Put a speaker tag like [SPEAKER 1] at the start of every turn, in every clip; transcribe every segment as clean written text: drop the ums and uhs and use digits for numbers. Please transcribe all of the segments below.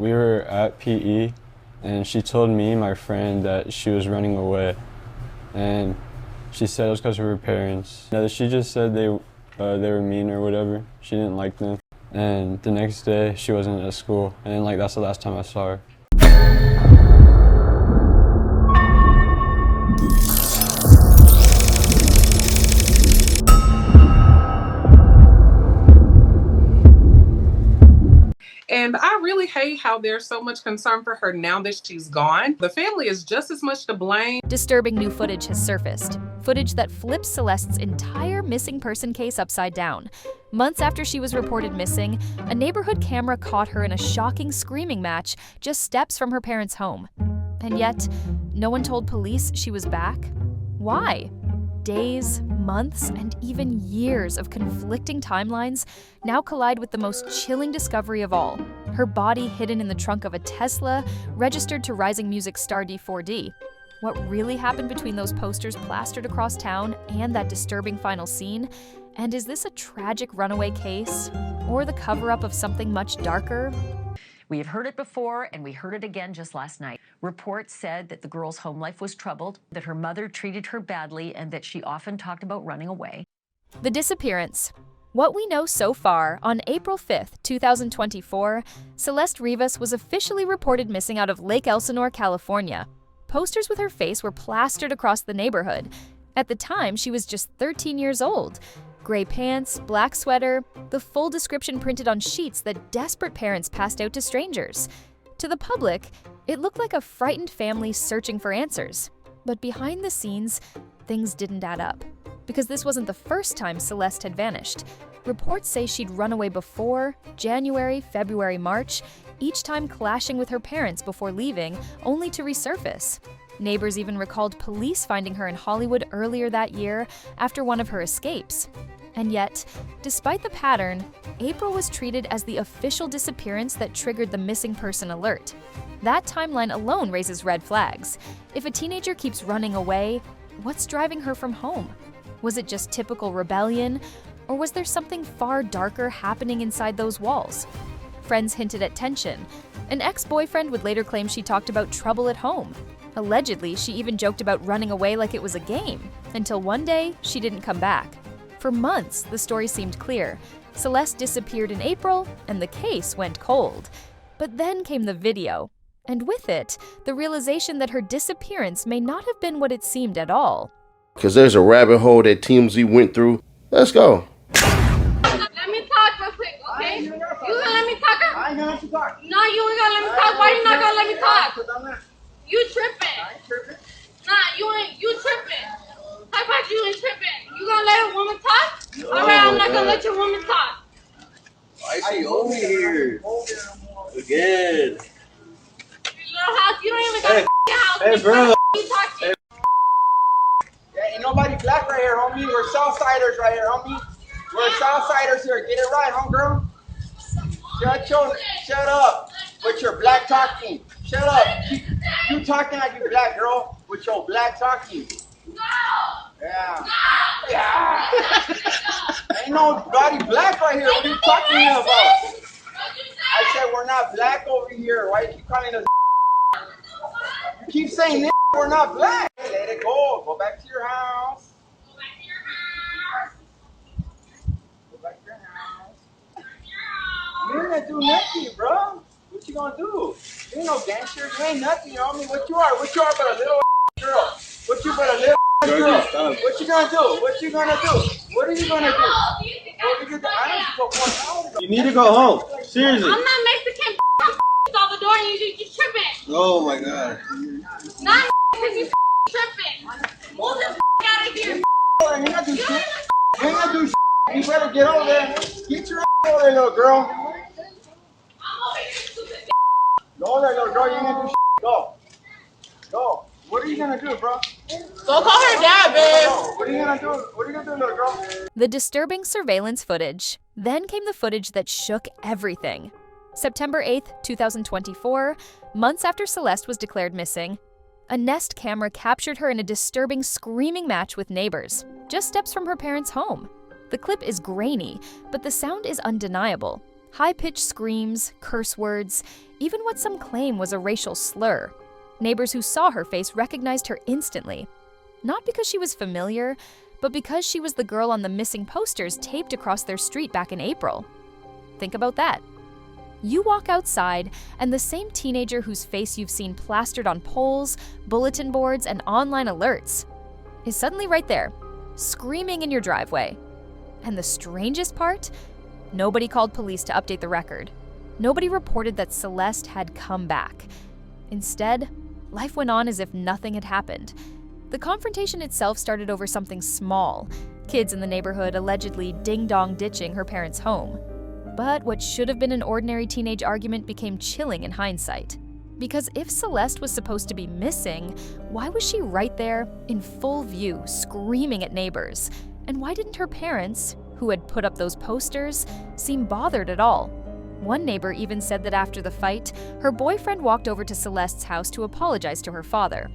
[SPEAKER 1] We were at PE, and she told me, my friend, that she was running away. And she said it was because of her parents. She just said they were mean or whatever. She didn't like them. And the next day, she wasn't at school. And that's the last time I saw her.
[SPEAKER 2] And I really hate how there's so much concern for her now that she's gone. The family is just as much to blame.
[SPEAKER 3] Disturbing new footage has surfaced. Footage that flips Celeste's entire missing person case upside down. Months after she was reported missing, a neighborhood camera caught her in a shocking screaming match just steps from her parents' home. And yet, no one told police she was back. Why? Days, months, and even years of conflicting timelines now collide with the most chilling discovery of all: her body hidden in the trunk of a Tesla registered to rising music star d4v. What really happened between those posters plastered across town and that disturbing final scene? And is this a tragic runaway case, or the cover-up of something much darker?
[SPEAKER 4] We have heard it before, and we heard it again just last night. Reports said that the girl's home life was troubled, that her mother treated her badly, and that she often talked about running away.
[SPEAKER 3] The disappearance. What we know so far, on April 5th, 2024, Celeste Rivas was officially reported missing out of Lake Elsinore, California. Posters with her face were plastered across the neighborhood. At the time, she was just 13 years old. Gray pants, black sweater, the full description printed on sheets that desperate parents passed out to strangers. To the public, it looked like a frightened family searching for answers. But behind the scenes, things didn't add up. Because this wasn't the first time Celeste had vanished. Reports say she'd run away before, January, February, March, each time clashing with her parents before leaving, only to resurface. Neighbors even recalled police finding her in Hollywood earlier that year after one of her escapes. And yet, despite the pattern, April was treated as the official disappearance that triggered the missing person alert. That timeline alone raises red flags. If a teenager keeps running away, what's driving her from home? Was it just typical rebellion, or was there something far darker happening inside those walls? Friends hinted at tension. An ex-boyfriend would later claim she talked about trouble at home. Allegedly, she even joked about running away like it was a game, until one day, she didn't come back. For months, the story seemed clear. Celeste disappeared in April, and the case went cold. But then came the video, and with it, the realization that her disappearance may not have been what it seemed at all.
[SPEAKER 5] Because there's a rabbit hole that TMZ went through. Let's go.
[SPEAKER 6] Let me talk real quick, okay? You gonna let me talk? I ain't gonna let you talk. No, you ain't gonna let me talk. Why you not gonna let me talk? You tripping. I ain't tripping. Nah, you tripping. How about you ain't tripping? You gonna let a woman talk? No, alright, I'm not gonna let your woman talk.
[SPEAKER 7] Why is she over here? Again.
[SPEAKER 6] Little house, you don't even got a house.
[SPEAKER 7] Hey, bro.
[SPEAKER 6] You talking?
[SPEAKER 7] Hey. Yeah, ain't nobody black right here, homie. We're Southsiders right here, homie. We're Southsiders here. Get it right, homegirl. Shut up with your black talking. Shut up. You talking like you black, girl, with your black talking.
[SPEAKER 6] No.
[SPEAKER 7] Yeah.
[SPEAKER 6] No.
[SPEAKER 7] Yeah. Ain't nobody black right here. What are you talking about? I said we're not black over here. Why you keep calling us? You keep saying we're not black. Hey, let it go. Go back to your house.
[SPEAKER 6] Go back to your house.
[SPEAKER 7] Go back to your house. You ain't gonna do nothing, bro. What you gonna do? You ain't no gangster. You ain't nothing, homie. What you are? What you are but a little girl? What you but a little girl? What you gonna do? What you gonna do? What are you gonna do? What are you gonna do? I don't go 1 hour.
[SPEAKER 8] You need to go home. Seriously.
[SPEAKER 6] I'm not Mexican. Salvador, you tripping.
[SPEAKER 8] Oh my god.
[SPEAKER 6] Not because you tripping. Move the out of here.
[SPEAKER 7] You ain't gonna do shit. You ain't gonna do shit. You better get over there. Get your over there, little girl.
[SPEAKER 6] I'm over here, stupid.
[SPEAKER 7] Go there, little girl. You ain't gonna do shit. Go. Go. What are you gonna do, bro?
[SPEAKER 6] Go call her dad, babe.
[SPEAKER 7] What are you gonna do? What are you gonna do, little girl?
[SPEAKER 3] The disturbing surveillance footage. Then came the footage that shook everything. September 8th, 2024, months after Celeste was declared missing, a Nest camera captured her in a disturbing screaming match with neighbors, just steps from her parents' home. The clip is grainy, but the sound is undeniable. High-pitched screams, curse words, even what some claim was a racial slur. Neighbors who saw her face recognized her instantly. Not because she was familiar, but because she was the girl on the missing posters taped across their street back in April. Think about that. You walk outside, and the same teenager whose face you've seen plastered on poles, bulletin boards, and online alerts is suddenly right there, screaming in your driveway. And the strangest part? Nobody called police to update the record. Nobody reported that Celeste had come back. Instead, life went on as if nothing had happened. The confrontation itself started over something small, kids in the neighborhood allegedly ding-dong ditching her parents' home. But what should have been an ordinary teenage argument became chilling in hindsight. Because if Celeste was supposed to be missing, why was she right there, in full view, screaming at neighbors? And why didn't her parents, who had put up those posters, seem bothered at all? One neighbor even said that after the fight, her boyfriend walked over to Celeste's house to apologize to her father.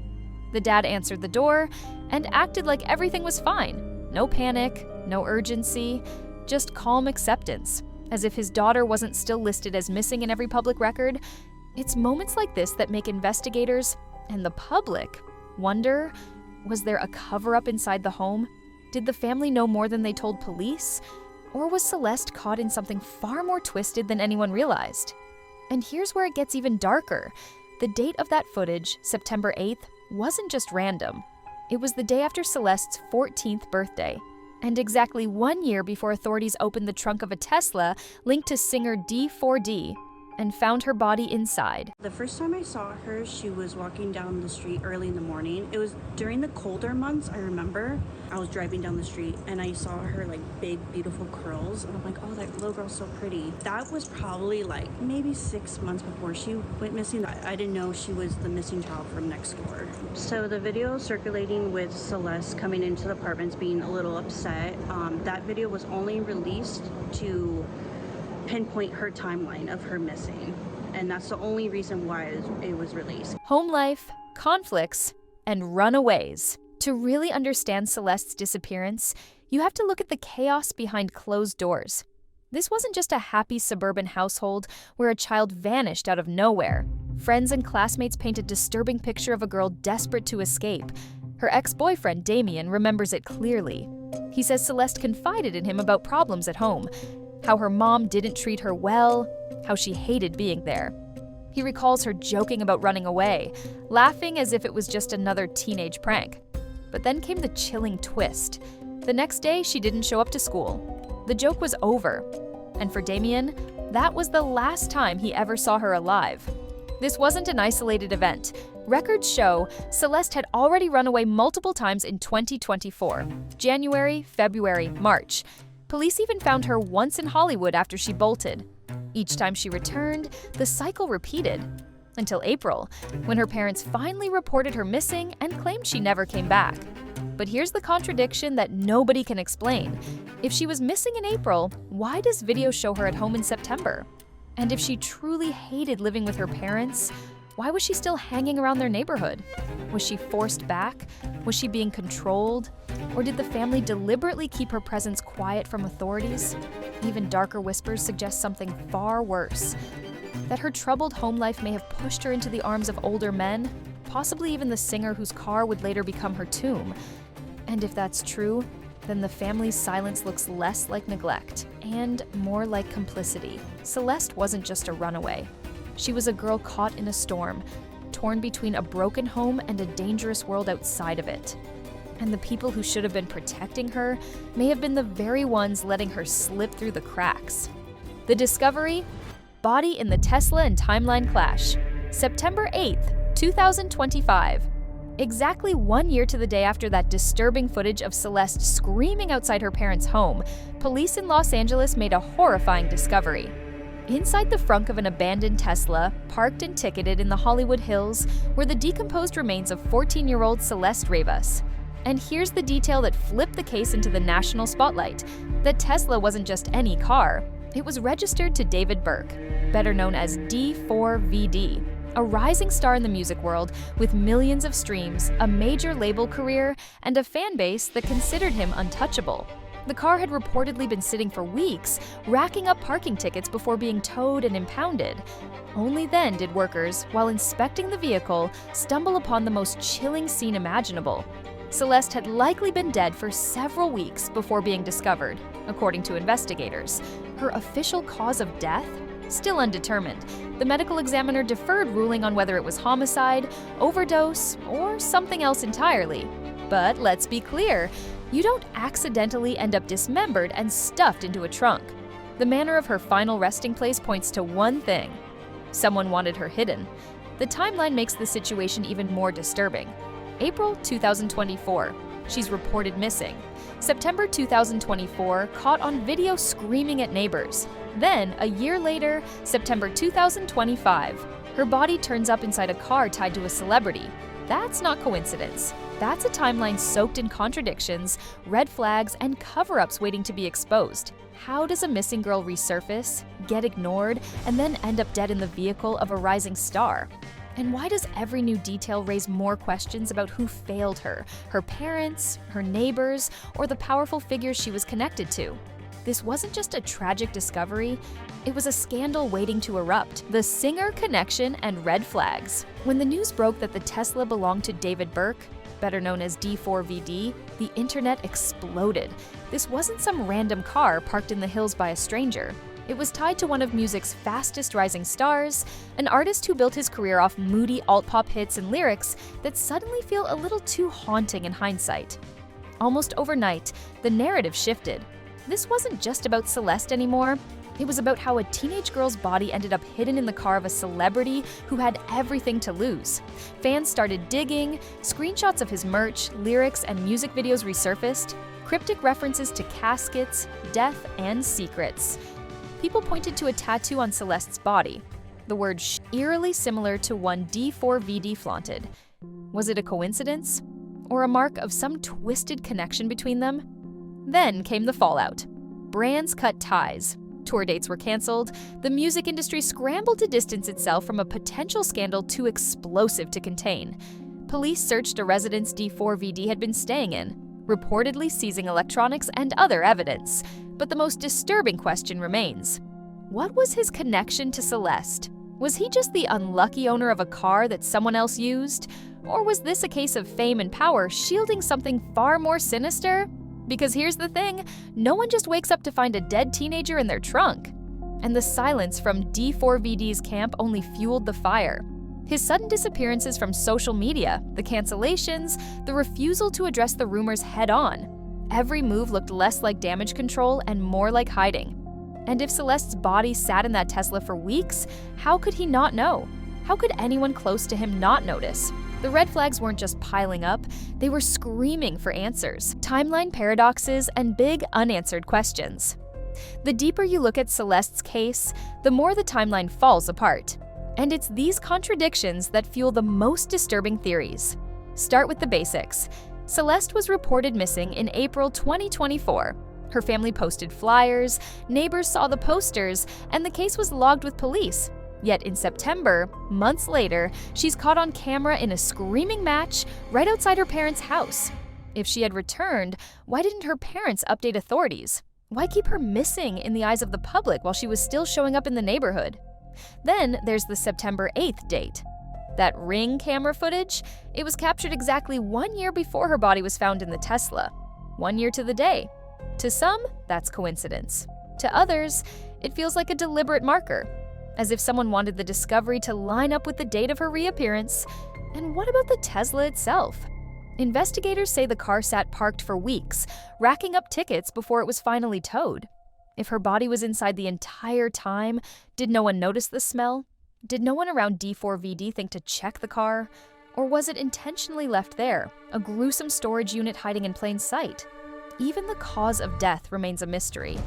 [SPEAKER 3] The dad answered the door and acted like everything was fine. No panic, no urgency, just calm acceptance, as if his daughter wasn't still listed as missing in every public record. It's moments like this that make investigators and the public wonder, was there a cover-up inside the home? Did the family know more than they told police? Or was Celeste caught in something far more twisted than anyone realized? And here's where it gets even darker. The date of that footage, September 8th, wasn't just random. It was the day after Celeste's 14th birthday, and exactly 1 year before authorities opened the trunk of a Tesla linked to singer d4vd's and found her body inside.
[SPEAKER 9] The first time I saw her, she was walking down the street early in the morning. It was during the colder months, I remember. I was driving down the street and I saw her like big, beautiful curls. And I'm like, oh, that little girl's so pretty. That was probably like maybe 6 months before she went missing. I didn't know she was the missing child from next door. So the video circulating with Celeste coming into the apartments being a little upset, that video was only released to pinpoint her timeline of her missing, and that's the only reason why it was released.
[SPEAKER 3] Home life, conflicts, and runaways. To really understand Celeste's disappearance, you have to look at the chaos behind closed doors. This wasn't just a happy suburban household where a child vanished out of nowhere. Friends and classmates paint a disturbing picture of a girl desperate to escape. Her ex-boyfriend, Damien, remembers it clearly. He says Celeste confided in him about problems at home, how her mom didn't treat her well, how she hated being there. He recalls her joking about running away, laughing as if it was just another teenage prank. But then came the chilling twist. The next day, she didn't show up to school. The joke was over. And for Damien, that was the last time he ever saw her alive. This wasn't an isolated event. Records show Celeste had already run away multiple times in 2024, January, February, March. Police even found her once in Hollywood after she bolted. Each time she returned, the cycle repeated. Until April, when her parents finally reported her missing and claimed she never came back. But here's the contradiction that nobody can explain. If she was missing in April, why does video show her at home in September? And if she truly hated living with her parents, why was she still hanging around their neighborhood? Was she forced back? Was she being controlled? Or did the family deliberately keep her presence quiet from authorities? Even darker whispers suggest something far worse. That her troubled home life may have pushed her into the arms of older men, possibly even the singer whose car would later become her tomb. And if that's true, then the family's silence looks less like neglect and more like complicity. Celeste wasn't just a runaway. She was a girl caught in a storm, torn between a broken home and a dangerous world outside of it. And the people who should have been protecting her may have been the very ones letting her slip through the cracks. The discovery? Body in the Tesla and timeline clash. September 8th, 2025. Exactly 1 year to the day after that disturbing footage of Celeste screaming outside her parents' home, police in Los Angeles made a horrifying discovery. Inside the frunk of an abandoned Tesla, parked and ticketed in the Hollywood Hills, were the decomposed remains of 14-year-old Celeste Rivas. And here's the detail that flipped the case into the national spotlight. The Tesla wasn't just any car. It was registered to David Burke, better known as d4vd's, a rising star in the music world with millions of streams, a major label career, and a fan base that considered him untouchable. The car had reportedly been sitting for weeks, racking up parking tickets before being towed and impounded. Only then did workers, while inspecting the vehicle, stumble upon the most chilling scene imaginable. Celeste had likely been dead for several weeks before being discovered, according to investigators. Her official cause of death? Still undetermined. The medical examiner deferred ruling on whether it was homicide, overdose, or something else entirely. But let's be clear, you don't accidentally end up dismembered and stuffed into a trunk. The manner of her final resting place points to one thing: someone wanted her hidden. The timeline makes the situation even more disturbing. April 2024, she's reported missing. September 2024, caught on video screaming at neighbors. Then, a year later, September 2025, her body turns up inside a car tied to a celebrity. That's not coincidence. That's a timeline soaked in contradictions, red flags, and cover-ups waiting to be exposed. How does a missing girl resurface, get ignored, and then end up dead in the vehicle of a rising star? And why does every new detail raise more questions about who failed her, her parents, her neighbors, or the powerful figures she was connected to? This wasn't just a tragic discovery, it was a scandal waiting to erupt. The Singer connection and red flags. When the news broke that the Tesla belonged to David Burke, better known as d4vd, the internet exploded. This wasn't some random car parked in the hills by a stranger. It was tied to one of music's fastest rising stars, an artist who built his career off moody alt-pop hits and lyrics that suddenly feel a little too haunting in hindsight. Almost overnight, the narrative shifted. This wasn't just about Celeste anymore. It was about how a teenage girl's body ended up hidden in the car of a celebrity who had everything to lose. Fans started digging, screenshots of his merch, lyrics, and music videos resurfaced, cryptic references to caskets, death, and secrets. People pointed to a tattoo on Celeste's body, the word "sh," eerily similar to one d4vd flaunted. Was it a coincidence? Or a mark of some twisted connection between them? Then came the fallout. Brands cut ties. Tour dates were canceled. The music industry scrambled to distance itself from a potential scandal too explosive to contain. Police searched a residence d4vd had been staying in, reportedly seizing electronics and other evidence. But the most disturbing question remains. What was his connection to Celeste? Was he just the unlucky owner of a car that someone else used? Or was this a case of fame and power shielding something far more sinister? Because here's the thing, no one just wakes up to find a dead teenager in their trunk. And the silence from d4vd's camp only fueled the fire. His sudden disappearances from social media, the cancellations, the refusal to address the rumors head-on. Every move looked less like damage control and more like hiding. And if Celeste's body sat in that Tesla for weeks, how could he not know? How could anyone close to him not notice? The red flags weren't just piling up, they were screaming for answers, timeline paradoxes, and big unanswered questions. The deeper you look at Celeste's case, the more the timeline falls apart. And it's these contradictions that fuel the most disturbing theories. Start with the basics. Celeste was reported missing in April 2024. Her family posted flyers, neighbors saw the posters, and the case was logged with police. Yet in September, months later, she's caught on camera in a screaming match right outside her parents' house. If she had returned, why didn't her parents update authorities? Why keep her missing in the eyes of the public while she was still showing up in the neighborhood? Then there's the September 8th date. That Ring camera footage, it was captured exactly 1 year before her body was found in the Tesla. 1 year to the day. To some, that's coincidence. To others, it feels like a deliberate marker, as if someone wanted the discovery to line up with the date of her reappearance. And what about the Tesla itself? Investigators say the car sat parked for weeks, racking up tickets before it was finally towed. If her body was inside the entire time, did no one notice the smell? Did no one around d4vd think to check the car? Or was it intentionally left there, a gruesome storage unit hiding in plain sight? Even the cause of death remains a mystery.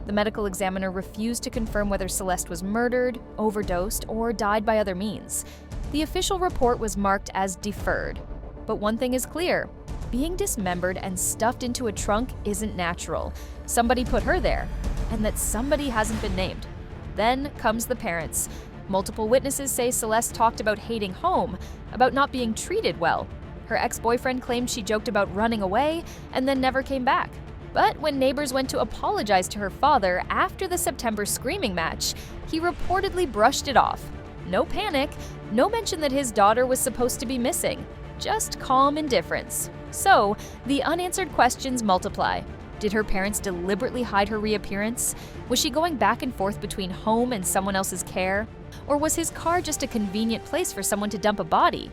[SPEAKER 3] The medical examiner refused to confirm whether Celeste was murdered, overdosed, or died by other means. The official report was marked as deferred. But one thing is clear, being dismembered and stuffed into a trunk isn't natural. Somebody put her there, and that somebody hasn't been named. Then comes the parents. Multiple witnesses say Celeste talked about hating home, about not being treated well. Her ex-boyfriend claimed she joked about running away and then never came back. But when neighbors went to apologize to her father after the September screaming match, he reportedly brushed it off. No panic, no mention that his daughter was supposed to be missing, just calm indifference. So, the unanswered questions multiply. Did her parents deliberately hide her reappearance? Was she going back and forth between home and someone else's care? Or was his car just a convenient place for someone to dump a body?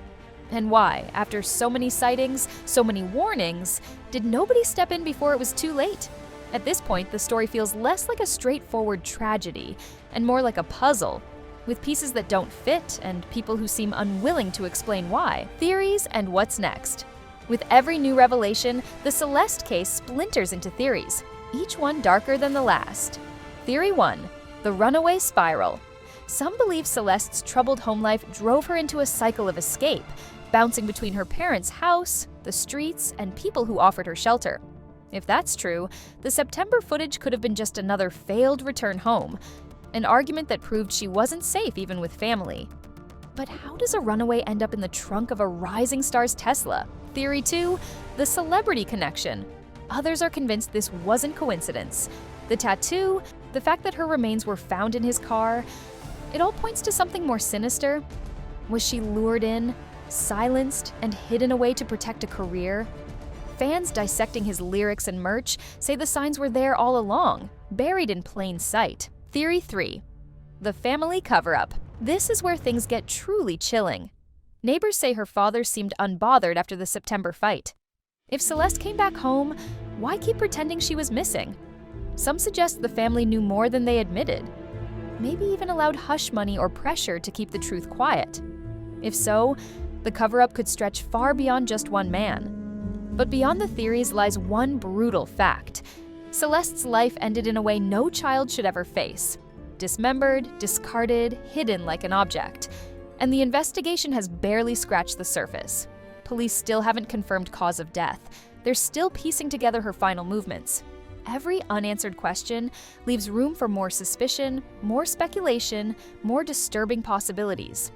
[SPEAKER 3] And why, after so many sightings, so many warnings, did nobody step in before it was too late? At this point, the story feels less like a straightforward tragedy and more like a puzzle, with pieces that don't fit and people who seem unwilling to explain why. Theories and what's next. With every new revelation, the Celeste case splinters into theories, each one darker than the last. Theory 1. The runaway spiral. Some believe Celeste's troubled home life drove her into a cycle of escape, bouncing between her parents' house, the streets, and people who offered her shelter. If that's true, the September footage could have been just another failed return home, an argument that proved she wasn't safe even with family. But how does a runaway end up in the trunk of a rising star's Tesla? Theory 2, the celebrity connection. Others are convinced this wasn't coincidence. The tattoo, the fact that her remains were found in his car, it all points to something more sinister. Was she lured in, silenced, and hidden away to protect a career? Fans dissecting his lyrics and merch say the signs were there all along, buried in plain sight. Theory 3, the family cover-up. This is where things get truly chilling. Neighbors say her father seemed unbothered after the September fight. If Celeste came back home, why keep pretending she was missing? Some suggest the family knew more than they admitted. Maybe even allowed hush money or pressure to keep the truth quiet. If so, the cover-up could stretch far beyond just one man. But beyond the theories lies one brutal fact. Celeste's life ended in a way no child should ever face. Dismembered, discarded, hidden like an object. And the investigation has barely scratched the surface. Police still haven't confirmed cause of death. They're still piecing together her final movements. Every unanswered question leaves room for more suspicion, more speculation, more disturbing possibilities.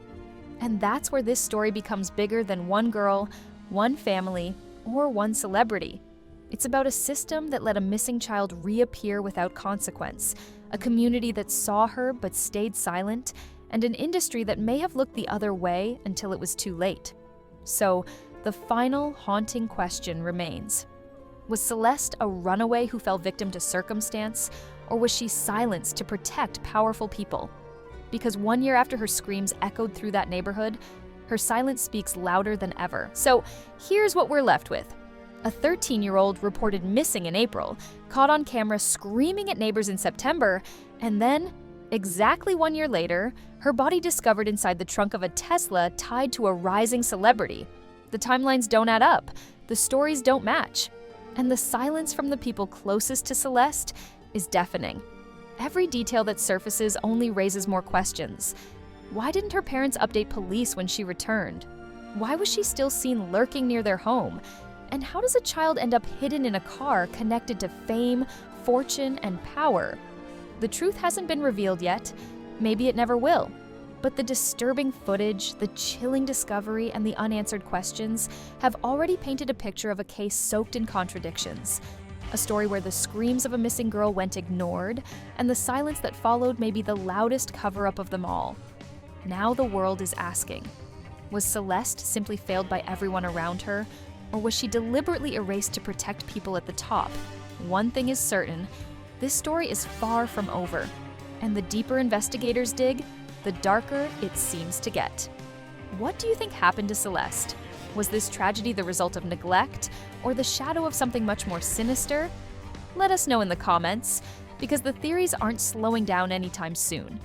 [SPEAKER 3] And that's where this story becomes bigger than one girl, one family, or one celebrity. It's about a system that let a missing child reappear without consequence, a community that saw her but stayed silent, and an industry that may have looked the other way until it was too late. So, the final haunting question remains. Was Celeste a runaway who fell victim to circumstance, or was she silenced to protect powerful people? Because 1 year after her screams echoed through that neighborhood, her silence speaks louder than ever. So, here's what we're left with. A 13-year-old reported missing in April, caught on camera screaming at neighbors in September, and then, exactly 1 year later, her body discovered inside the trunk of a Tesla tied to a rising celebrity. The timelines don't add up, the stories don't match, and the silence from the people closest to Celeste is deafening. Every detail that surfaces only raises more questions. Why didn't her parents update police when she returned? Why was she still seen lurking near their home? And how does a child end up hidden in a car connected to fame, fortune, and power? The truth hasn't been revealed yet. Maybe it never will. But the disturbing footage, the chilling discovery, and the unanswered questions have already painted a picture of a case soaked in contradictions. A story where the screams of a missing girl went ignored, and the silence that followed may be the loudest cover-up of them all. Now the world is asking, was Celeste simply failed by everyone around her, or was she deliberately erased to protect people at the top? One thing is certain, this story is far from over, and the deeper investigators dig, the darker it seems to get. What do you think happened to Celeste? Was this tragedy the result of neglect, or the shadow of something much more sinister? Let us know in the comments, because the theories aren't slowing down anytime soon.